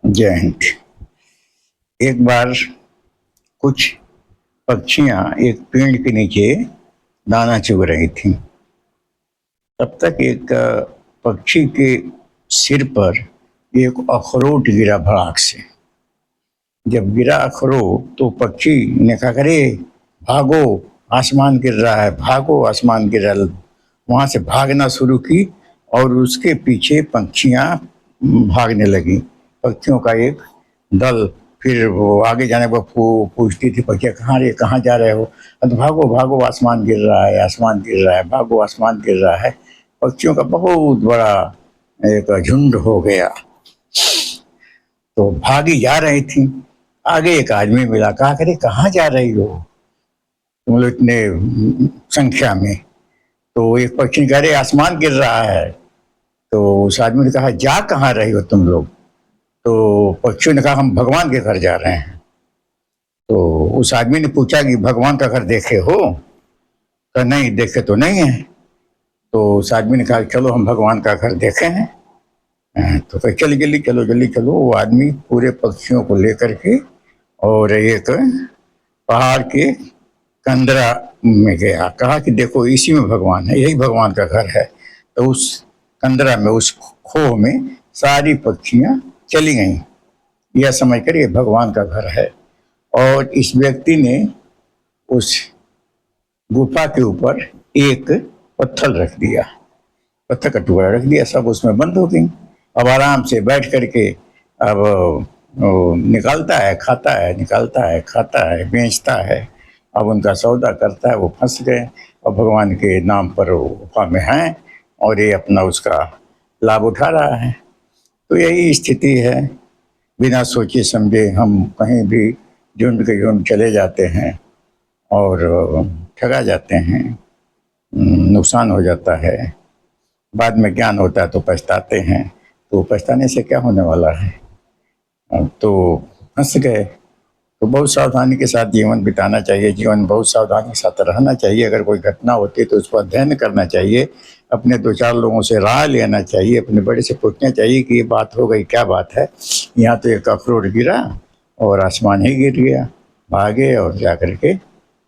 जय हिंद। एक बार कुछ पक्षियां एक पेड़ के नीचे दाना चुग रही थीं। तब तक एक पक्षी के सिर पर एक अखरोट गिरा भड़ाक से। जब गिरा अखरोट तो पक्षी ने कहा, अरे भागो, आसमान गिर रहा है, भागो, आसमान गिर रहा है। वहां से भागना शुरू की और उसके पीछे पंछियां भागने लगी। पक्षियों का एक दल। फिर वो आगे जाने पर पूछती थी पक्षियाँ, कहाँ जा रहे हो? तो भागो भागो, आसमान गिर रहा है, आसमान गिर रहा है, भागो, आसमान गिर रहा है। पक्षियों का बहुत बड़ा एक झुंड हो गया। तो भागी जा रही थी। आगे एक आदमी मिला, कहा, अरे कहाँ जा रही हो तुम लोग इतने संख्या में? तो एक पक्षी कह रहे, आसमान गिर रहा है। तो उस आदमी ने कहा, जा कहाँ रही हो तुम लोग? तो पक्षियों ने कहा, हम भगवान के घर जा रहे हैं। तो उस आदमी ने पूछा कि भगवान का घर देखे हो? कहा, नहीं, देखे तो नहीं है। तो उस आदमी ने कहा, चलो हम भगवान का घर देखे हैं। तो कहा, चल जल्दी चलो, जल्दी चलो। वो आदमी पूरे पक्षियों को लेकर के और एक पहाड़ के कंदरा में गया। कहा कि देखो, इसी में भगवान है, यही भगवान का घर है। तो उस कंदरा में, उस खो में सारी पक्षियां चली गईं, यह समझकर ये भगवान का घर है। और इस व्यक्ति ने उस गुफा के ऊपर एक पत्थर रख दिया, पत्थर का टुकड़ा रख दिया, सब उसमें बंद हो गई। अब आराम से बैठ करके अब वो निकालता है, खाता है, निकालता है, खाता है, बेचता है। अब उनका सौदा करता है। वो फंस गए और भगवान के नाम पर वो गुफा में हैं और ये अपना उसका लाभ उठा रहा है। तो यही स्थिति है। बिना सोचे समझे हम कहीं भी झुंड के झुंड चले जाते हैं और ठगा जाते हैं, नुकसान हो जाता है। बाद में ज्ञान होता है तो पछताते हैं। तो पछताने से क्या होने वाला है? तो फंस गए। तो बहुत सावधानी के साथ जीवन बिताना चाहिए, जीवन बहुत सावधानी के साथ रहना चाहिए। अगर कोई घटना होती है तो उस पर अध्ययन करना चाहिए, अपने दो चार लोगों से राय लेना चाहिए, अपने बड़े से पूछना चाहिए कि ये बात हो गई, क्या बात है? यहाँ तो एक अखरोट गिरा और आसमान ही गिर गया। भागे और जा कर के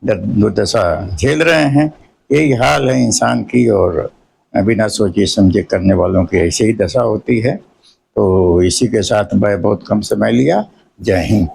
दुर्दशा झेल रहे हैं। यही हाल है इंसान की, और बिना सोचे समझे करने वालों की ऐसी ही दशा होती है। तो इसी के साथ मैं बहुत कम समय लिया। जय हिंद।